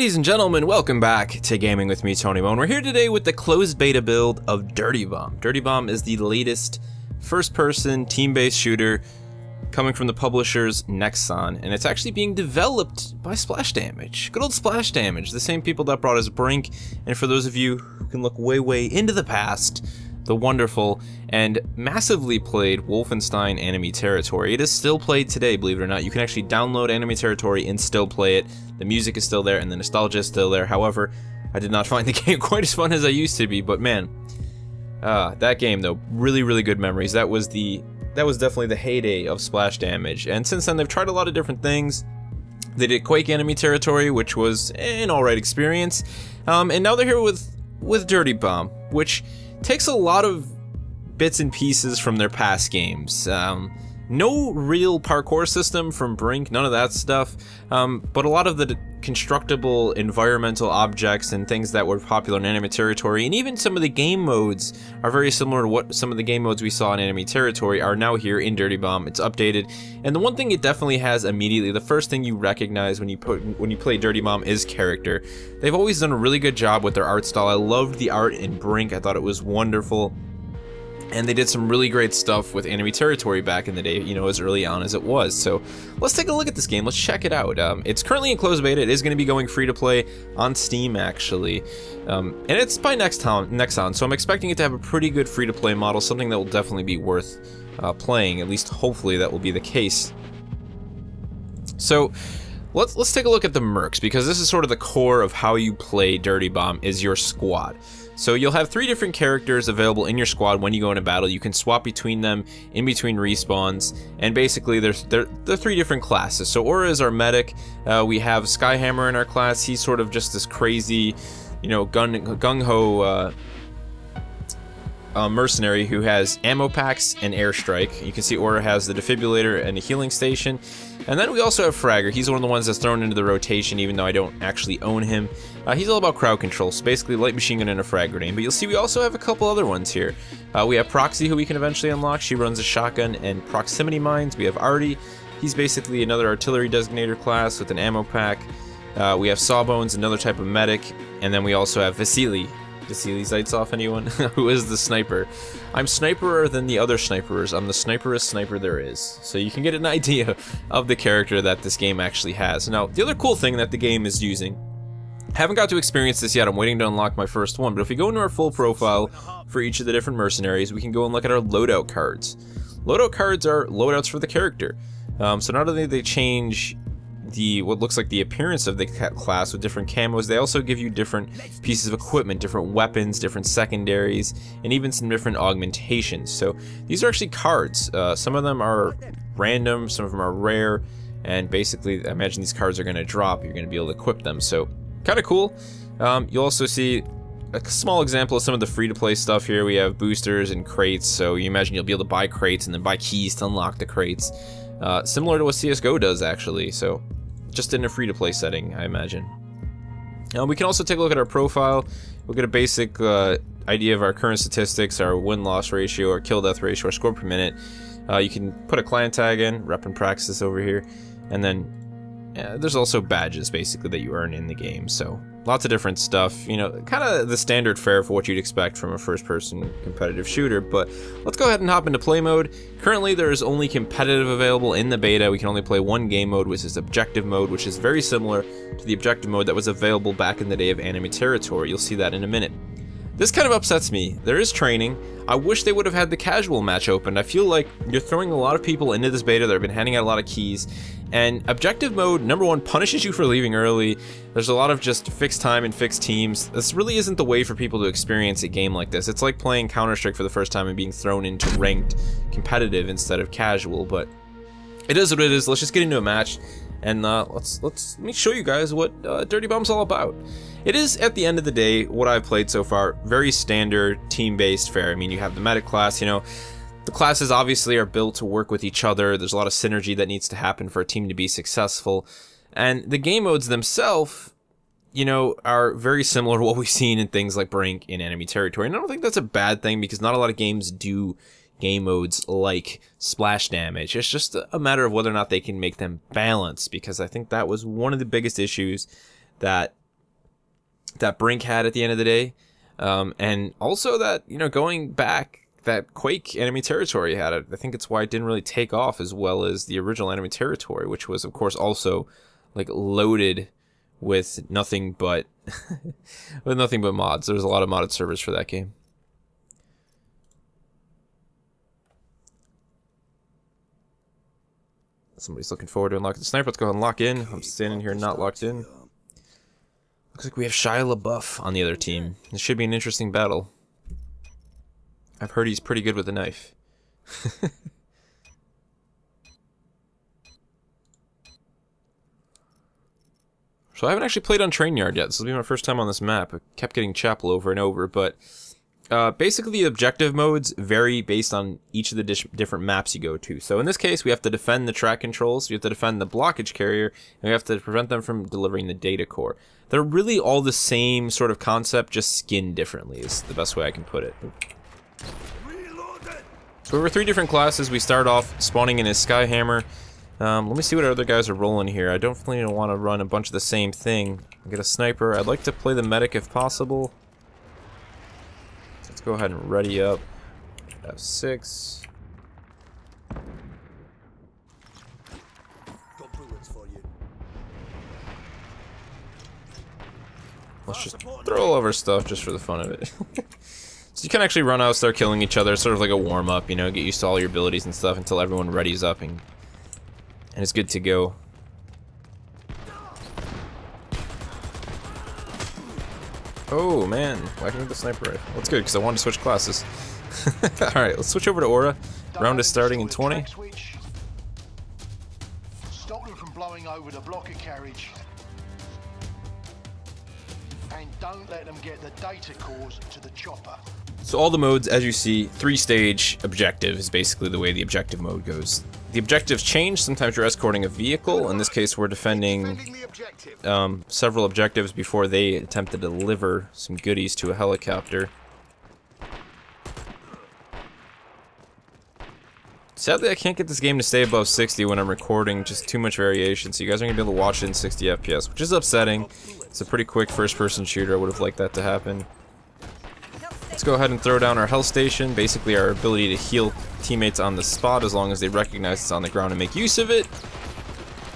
Ladies and gentlemen, welcome back to Gaming with me, Tony Moan. We're here today with the closed beta build of Dirty Bomb. Dirty Bomb is the latest first-person team-based shooter coming from the publishers Nexon, and it's actually being developed by Splash Damage. Good old Splash Damage, the same people that brought us Brink, and for those of you who can look way into the past, the wonderful and massively played Wolfenstein Enemy Territory. It is still played today, believe it or not. You can actually download Enemy Territory and still play it. The music is still there and the nostalgia is still there. However, I did not find the game quite as fun as I used to be, but man, that game though, really good memories. That was definitely the heyday of Splash Damage, and since then they've tried a lot of different things. They did Quake Enemy Territory, which was an alright experience, and now they're here with Dirty Bomb, which takes a lot of bits and pieces from their past games. No real parkour system from Brink, none of that stuff, but a lot of the constructible environmental objects and things that were popular in Enemy Territory, and even some of the game modes are very similar to what some of the game modes we saw in Enemy Territory are now here in Dirty Bomb. It's updated, and the one thing it definitely has immediately, the first thing you recognize when you play Dirty Bomb is character. They've always done a really good job with their art style. I loved the art in Brink, I thought it was wonderful. And they did some really great stuff with Enemy Territory back in the day, you know, as early on as it was. So let's take a look at this game. Let's check it out. It's currently in closed beta. It is going to be going free to play on Steam, actually. And it's by Nexon, so I'm expecting it to have a pretty good free to play model, something that will definitely be worth playing. At least, hopefully, that will be the case. So let's take a look at the mercs, because this is sort of the core of how you play Dirty Bomb, is your squad. So you'll have 3 different characters available in your squad when you go into battle. You can swap between them in between respawns, and basically they're 3 different classes. So Aura is our medic. We have Skyhammer in our class. He's sort of just this crazy, you know, gung-ho mercenary who has ammo packs and airstrike. You can see Aura has the defibrillator and a healing station. And then we also have Fragger. He's one of the ones that's thrown into the rotation, even though I don't actually own him. He's all about crowd control, so basically light machine gun and a frag grenade. But you'll see we also have a couple other ones here. We have Proxy, who we can eventually unlock. She runs a shotgun and proximity mines. We have Artie. He's basically another artillery designator class with an ammo pack. We have Sawbones, another type of medic. And then we also have Vasily. Vasily Zaitsov, anyone? Who is the sniper. I'm sniperer than the other snipers. I'm the sniperest sniper there is. So you can get an idea of the character that this game actually has. Now, the other cool thing that the game is using, haven't got to experience this yet, I'm waiting to unlock my first one, but if we go into our full profile for each of the different mercenaries, we can go and look at our loadout cards. Loadout cards are loadouts for the character. So not only do they change what looks like the appearance of the class with different camos, they also give you different pieces of equipment, different weapons, different secondaries, and even some different augmentations. So these are actually cards. Some of them are random, some of them are rare, and basically I imagine these cards are going to drop. You're going to be able to equip them, so kind of cool. You'll also see a small example of some of the free-to-play stuff here. We have boosters and crates, so you imagine you'll be able to buy crates and then buy keys to unlock the crates. Similar to what CSGO does, actually, so just in a free-to-play setting, I imagine. We can also take a look at our profile. We'll get a basic idea of our current statistics, our win-loss ratio, our kill-death ratio, our score per minute. You can put a clan tag in, rep and praxis over here, and then there's also badges, basically, that you earn in the game, so lots of different stuff, you know, kind of the standard fare for what you'd expect from a first-person competitive shooter. But let's go ahead and hop into play mode. Currently, there is only competitive available in the beta. We can only play one game mode, which is objective mode, which is very similar to the objective mode that was available back in the day of Enemy Territory. You'll see that in a minute. This kind of upsets me. There is training. I wish they would have had the casual match open. I feel like you're throwing a lot of people into this beta that have been handing out a lot of keys, and objective mode, number one, punishes you for leaving early. There's a lot of just fixed time and fixed teams. This really isn't the way for people to experience a game like this. It's like playing Counter-Strike for the first time and being thrown into ranked competitive instead of casual, but it is what it is. Let's just get into a match, and let me show you guys what Dirty Bomb's all about. It is, at the end of the day, what I've played so far, very standard team-based fare. I mean, you have the medic class, you know, the classes obviously are built to work with each other. There's a lot of synergy that needs to happen for a team to be successful. And the game modes themselves, you know, are very similar to what we've seen in things like Brink in Enemy Territory. And I don't think that's a bad thing, because not a lot of games do game modes like Splash Damage. It's just a matter of whether or not they can make them balanced, because I think that was one of the biggest issues that that Brink had at the end of the day. And also that, you know, going back, that Quake enemy territory had it. I think it's why it didn't really take off as well as the original enemy territory, which was, of course, also like loaded with nothing but mods. There was a lot of modded servers for that game. Somebody's looking forward to unlocking the sniper. Let's go ahead and lock in. I'm standing here not locked in. Looks like we have Shia LaBeouf on the other team. This should be an interesting battle. I've heard he's pretty good with a knife. So I haven't actually played on Train Yard yet. This will be my first time on this map. I kept getting Chapel over and over, but basically the objective modes vary based on each of the different maps you go to. So in this case, we have to defend the track controls, we have to defend the blockage carrier, and we have to prevent them from delivering the data core. They're really all the same sort of concept, just skinned differently is the best way I can put it. So we have 3 different classes. We start off spawning in a Skyhammer. Let me see what other guys are rolling here. I definitely don't want to run a bunch of the same thing. Get a sniper. I'd like to play the medic if possible. Let's go ahead and ready up. F6. Let's just throw all of our stuff just for the fun of it. So you can actually run out, start killing each other, sort of like a warm-up, you know, get used to all your abilities and stuff until everyone readies up and it's good to go. Oh man, whacking with the sniper rifle. That's good because I wanted to switch classes. Alright, let's switch over to Aura. Round is starting in 20. Stop them from blowing over the blocker carriage. And don't let them get the data cores to the chopper. So all the modes, as you see, 3-stage objective is basically the way the objective mode goes. The objectives change. Sometimes you're escorting a vehicle. In this case, we're defending several objectives before they attempt to deliver some goodies to a helicopter. Sadly, I can't get this game to stay above 60 when I'm recording, just too much variation, so you guys aren't going to be able to watch it in 60 FPS, which is upsetting. It's a pretty quick first-person shooter. I would have liked that to happen. Let's go ahead and throw down our health station, basically our ability to heal teammates on the spot as long as they recognize it's on the ground and make use of it.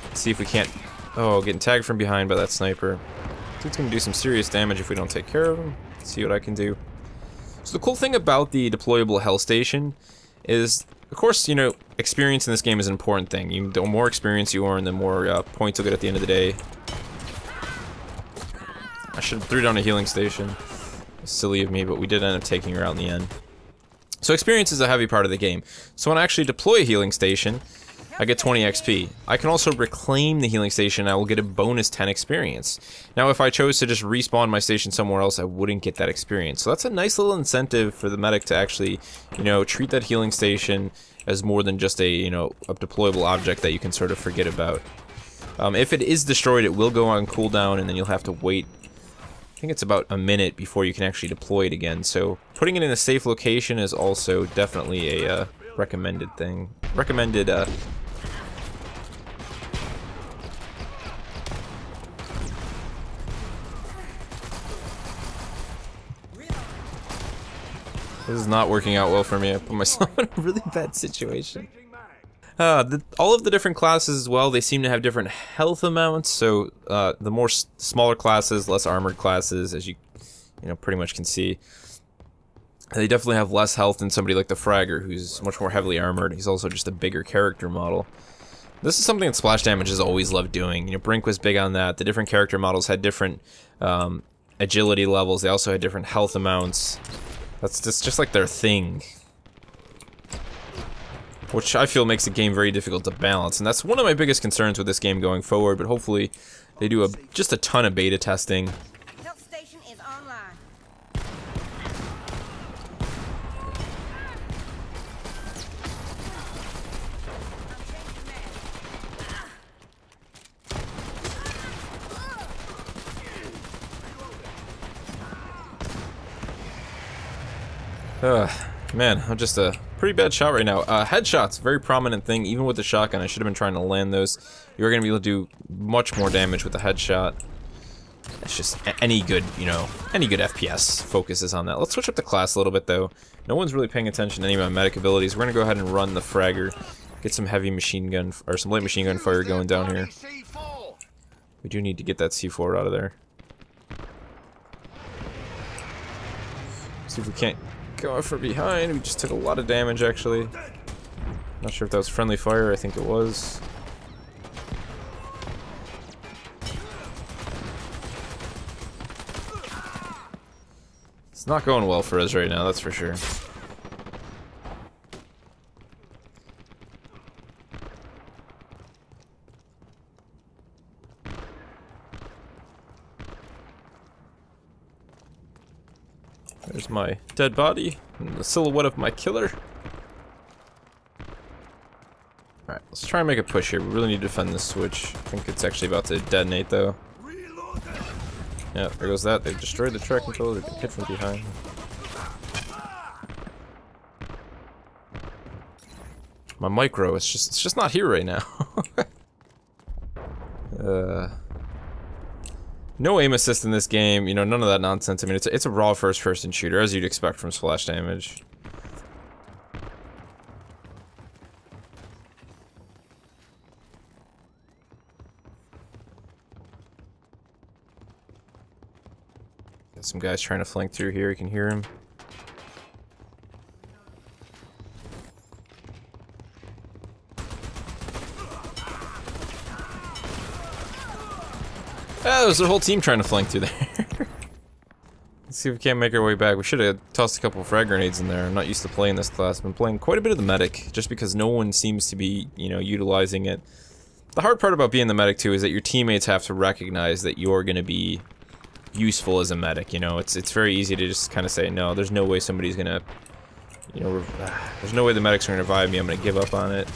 Let's see if we can't... Oh, getting tagged from behind by that sniper. Dude's going to do some serious damage if we don't take care of him. Let's see what I can do. So the cool thing about the deployable health station is, of course, you know, experience in this game is an important thing. The more experience you earn, the more points you'll get at the end of the day. I should have threw down a healing station. Silly of me, but we did end up taking her out in the end. So experience is a heavy part of the game. So when I actually deploy a healing station, I get 20 XP. I can also reclaim the healing station, I will get a bonus 10 experience. Now if I chose to just respawn my station somewhere else, I wouldn't get that experience. So that's a nice little incentive for the medic to actually, you know, treat that healing station as more than just a, you know, a deployable object that you can sort of forget about. If it is destroyed, it will go on cooldown, and then you'll have to wait. I think it's about a minute before you can actually deploy it again, so putting it in a safe location is also definitely a recommended thing. Recommended, This is not working out well for me. I put myself in a really bad situation. All of the different classes as well, they seem to have different health amounts, so the more smaller classes, less armored classes, as you know, pretty much can see, they definitely have less health than somebody like the Fragger, who's much more heavily armored. He's also just a bigger character model. This is something that Splash Damage has always loved doing. You know, Brink was big on that. The different character models had different agility levels. They also had different health amounts. That's just like their thing, which I feel makes the game very difficult to balance, and that's one of my biggest concerns with this game going forward, but hopefully they do just a ton of beta testing. Health station is online. Man, I'm just a pretty bad shot right now. Headshots, very prominent thing, even with the shotgun. I should have been trying to land those. You're going to be able to do much more damage with the headshot. It's just any good, you know, any good FPS focuses on that. Let's switch up the class a little bit, though. No one's really paying attention to any of my medic abilities. We're gonna go ahead and run the Fragger, get some heavy machine gun, or some light machine gun fire going down here. We do need to get that C4 out of there. See if we can't go out from behind. We just took a lot of damage, actually. Not sure if that was friendly fire. I think it was. It's not going well for us right now, that's for sure. There's my dead body and the silhouette of my killer. Alright, let's try and make a push here. We really need to defend this switch. I think it's actually about to detonate, though. Yeah, there goes that. They destroyed the track controller. They've been hit from behind. My micro, it's just not here right now. No aim assist in this game, you know, none of that nonsense. I mean, it's a raw first-person shooter, as you'd expect from Splash Damage. Got some guys trying to flank through here, you can hear him. Ah, there's a whole team trying to flank through there. Let's see if we can't make our way back. We should have tossed a couple of frag grenades in there. I'm not used to playing this class. I've been playing quite a bit of the medic, just because no one seems to be, you know, utilizing it. The hard part about being the medic, too, is that your teammates have to recognize that you're going to be useful as a medic, you know? It's very easy to just kind of say, no, there's no way somebody's going to, you know, there's no way the medic's going to revive me, I'm going to give up on it.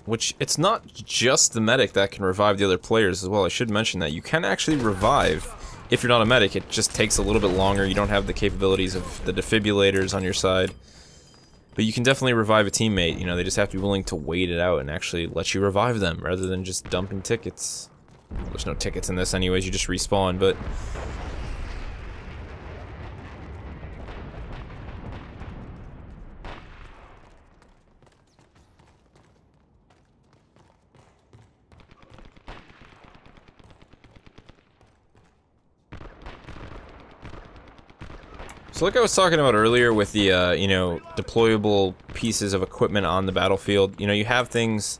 Which, it's not just the medic that can revive the other players as well. I should mention that you can actually revive if you're not a medic. It just takes a little bit longer. You don't have the capabilities of the defibrillators on your side. But you can definitely revive a teammate. You know, they just have to be willing to wait it out and actually let you revive them rather than just dumping tickets. There's no tickets in this anyways, you just respawn, but... So like I was talking about earlier with the, you know, deployable pieces of equipment on the battlefield, you know, you have things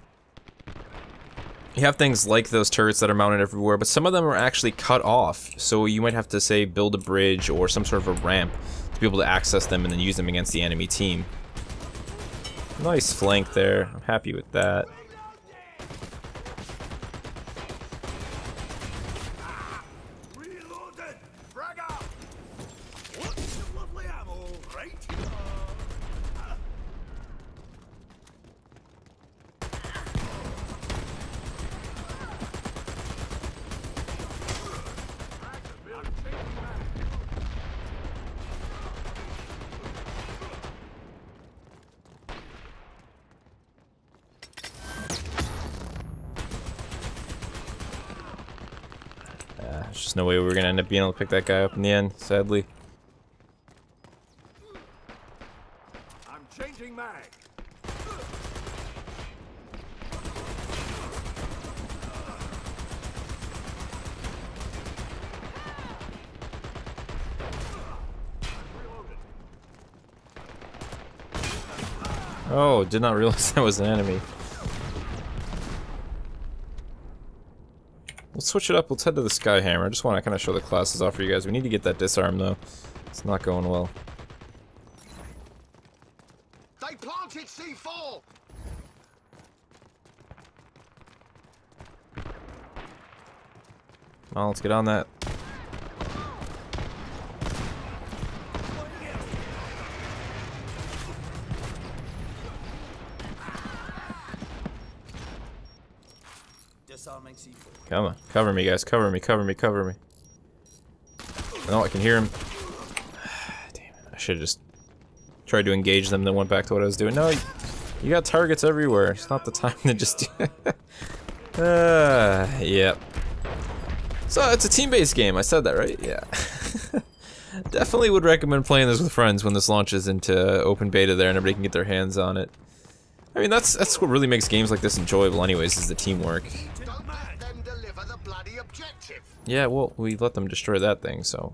like those turrets that are mounted everywhere, but some of them are actually cut off, so you might have to, say, build a bridge or some sort of a ramp to be able to access them and then use them against the enemy team. Nice flank there, I'm happy with that. There's just no way we're gonna end up being able to pick that guy up in the end, sadly. I'm changing mag. Oh, did not realize that was an enemy. Let's switch it up, let's head to the Skyhammer. I just want to kind of show the classes off for you guys. We need to get that disarm though. It's not going well. They planted C4! Well, let's get on that. Come on, cover me guys, cover me, cover me, cover me. No, I can hear him. Damn it, I should have just tried to engage them, then went back to what I was doing. No, You got targets everywhere. It's not the time to just do yep. So it's a team-based game. I said that, right? Yeah. Definitely would recommend playing this with friends when this launches into open beta there and everybody can get their hands on it. I mean, that's what really makes games like this enjoyable anyways, is the teamwork. Don't let them deliver the bloody objective. Yeah, well, we let them destroy that thing, so...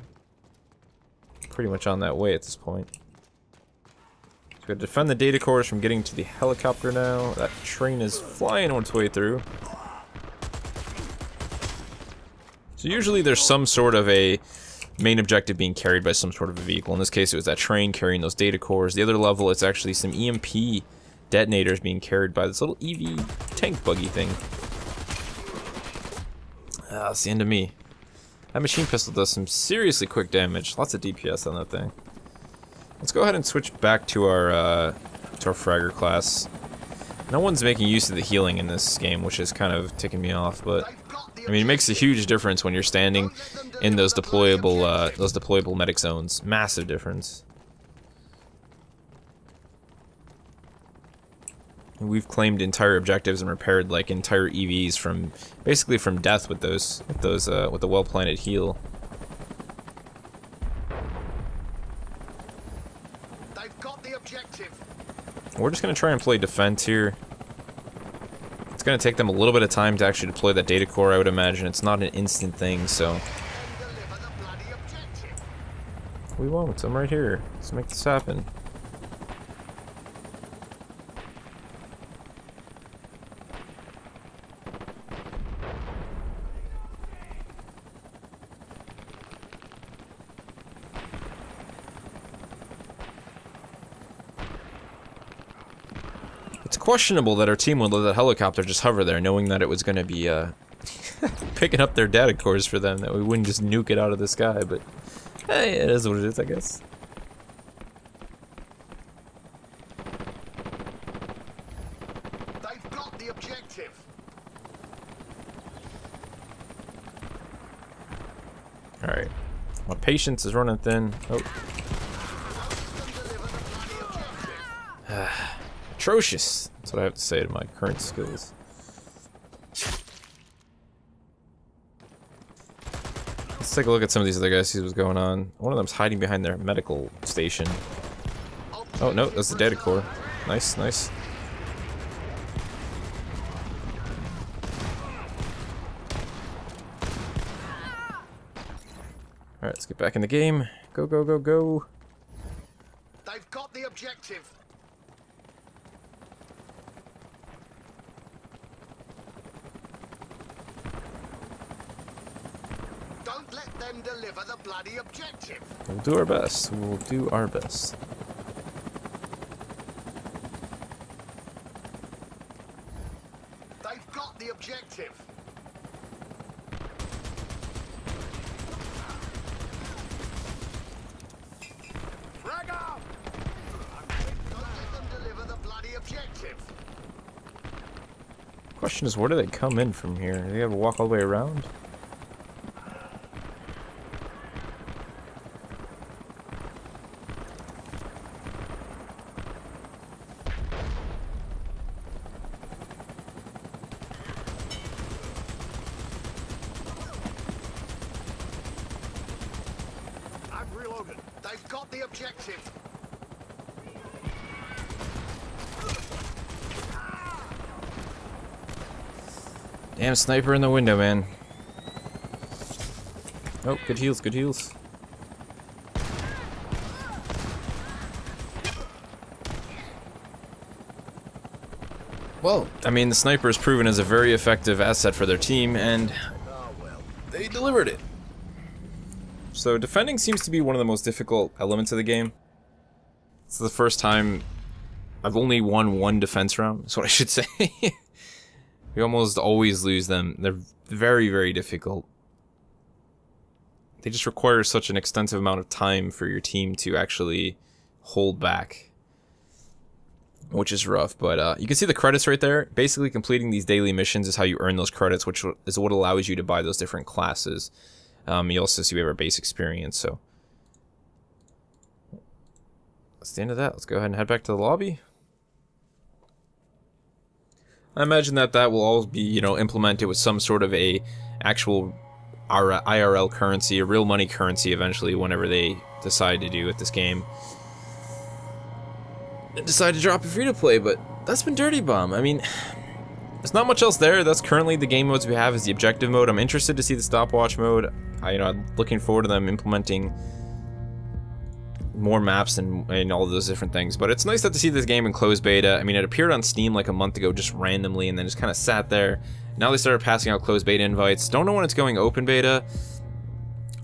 pretty much on that way at this point. So we gotta defend the data cores from getting to the helicopter now. That train is flying on its way through. So usually there's some sort of a main objective being carried by some sort of a vehicle. In this case, it was that train carrying those data cores. The other level, it's actually some EMP detonators being carried by this little EV tank buggy thing. That's the end of me. That machine pistol does some seriously quick damage. Lots of DPS on that thing. Let's go ahead and switch back to our fragger class. No one's making use of the healing in this game, which is kind of ticking me off, but I mean, it makes a huge difference when you're standing in those deployable medic zones. Massive difference. We've claimed entire objectives and repaired like entire EVs from basically from death with the well-planted heal. They've got the objective. We're just gonna try and play defense here. It's gonna take them a little bit of time to actually deploy that data core, I would imagine. It's not an instant thing, so Deliver the bloody objective. we won't. I'm right here. Let's make this happen. It's questionable that our team would let that helicopter just hover there, knowing that it was going to be picking up their data cores for them, that we wouldn't just nuke it out of the sky, but hey, it is what it is, I guess. They've got the objective. Alright. My patience is running thin. Oh. Atrocious. That's what I have to say to my current skills. Let's take a look at some of these other guys, see what's going on. One of them's hiding behind their medical station. Oh no, that's the data core. Nice, nice. Alright, let's get back in the game. Go, go, go, go. They've got the objective. Don't let them deliver the bloody objective. We'll do our best. We'll do our best. They've got the objective. Frag out! Don't let them deliver the bloody objective. Question is, where do they come in from here? Do they have to walk all the way around? I'm reloaded. They've got the objective. Damn sniper in the window, man. Oh, good heals, good heals. Well, I mean, the sniper is proven as a very effective asset for their team, and they delivered it. So defending seems to be one of the most difficult elements of the game. It's the first time I've only won one defense round, that's what I should say. We almost always lose them. They're very, very difficult. They just require such an extensive amount of time for your team to actually hold back, which is rough. But you can see the credits right there. Basically, completing these daily missions is how you earn those credits, which is what allows you to buy those different classes. You also see we have our base experience, so that's the end of that. Let's go ahead and head back to the lobby. I imagine that will all be, you know, implemented with some sort of a actual IRL currency, a real money currency eventually, whenever they decide to do with this game. And decide to drop it free to play, but that's been Dirty Bomb. I mean, there's not much else there. That's currently the game modes we have is the objective mode. I'm interested to see the stopwatch mode. I'm looking forward to them implementing more maps and all of those different things. But it's nice to see this game in closed beta. I mean, it appeared on Steam like a month ago just randomly and then just kind of sat there. Now they started passing out closed beta invites. Don't know when it's going open beta.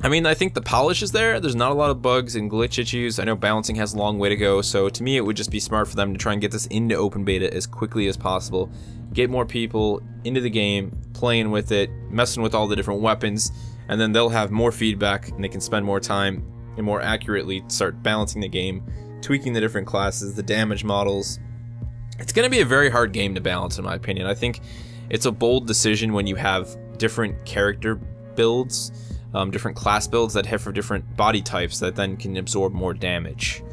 I mean, I think the polish is there. There's not a lot of bugs and glitch issues. I know balancing has a long way to go, so to me it would just be smart for them to try and get this into open beta as quickly as possible. Get more people into the game, playing with it, messing with all the different weapons, and then they'll have more feedback and they can spend more time and more accurately start balancing the game, tweaking the different classes, the damage models. It's going to be a very hard game to balance, in my opinion. I think it's a bold decision when you have different character builds, different class builds that have for different body types that then can absorb more damage.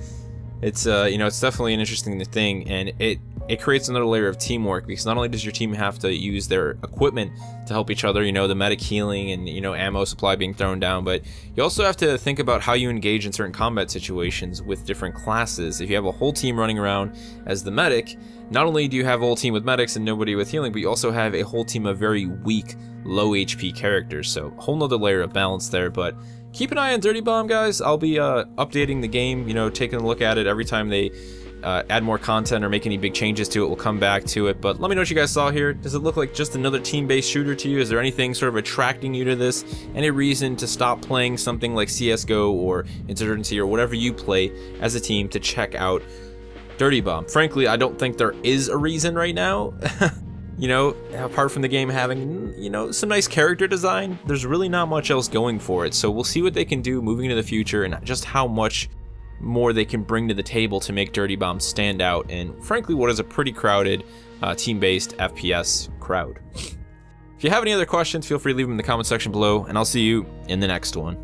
It's you know, it's definitely an interesting thing, and it creates another layer of teamwork, because not only does your team have to use their equipment to help each other, you know, the medic healing and, you know, ammo supply being thrown down, but you also have to think about how you engage in certain combat situations with different classes. If you have a whole team running around as the medic, not only do you have a whole team with medics and nobody with healing, but you also have a whole team of very weak, low HP characters, so a whole nother layer of balance there. But keep an eye on Dirty Bomb, guys. I'll be updating the game, you know, taking a look at it every time they add more content or make any big changes to it. We'll come back to it, but let me know what you guys saw here. Does it look like just another team-based shooter to you? Is there anything sort of attracting you to this? Any reason to stop playing something like CSGO or Insurgency or whatever you play as a team to check out Dirty Bomb? Frankly, I don't think there is a reason right now. You know, apart from the game having, you know, some nice character design, there's really not much else going for it. So we'll see what they can do moving into the future and just how much more they can bring to the table to make Dirty Bomb stand out and, frankly, what is a pretty crowded team-based FPS crowd. If you have any other questions, feel free to leave them in the comment section below, and I'll see you in the next one.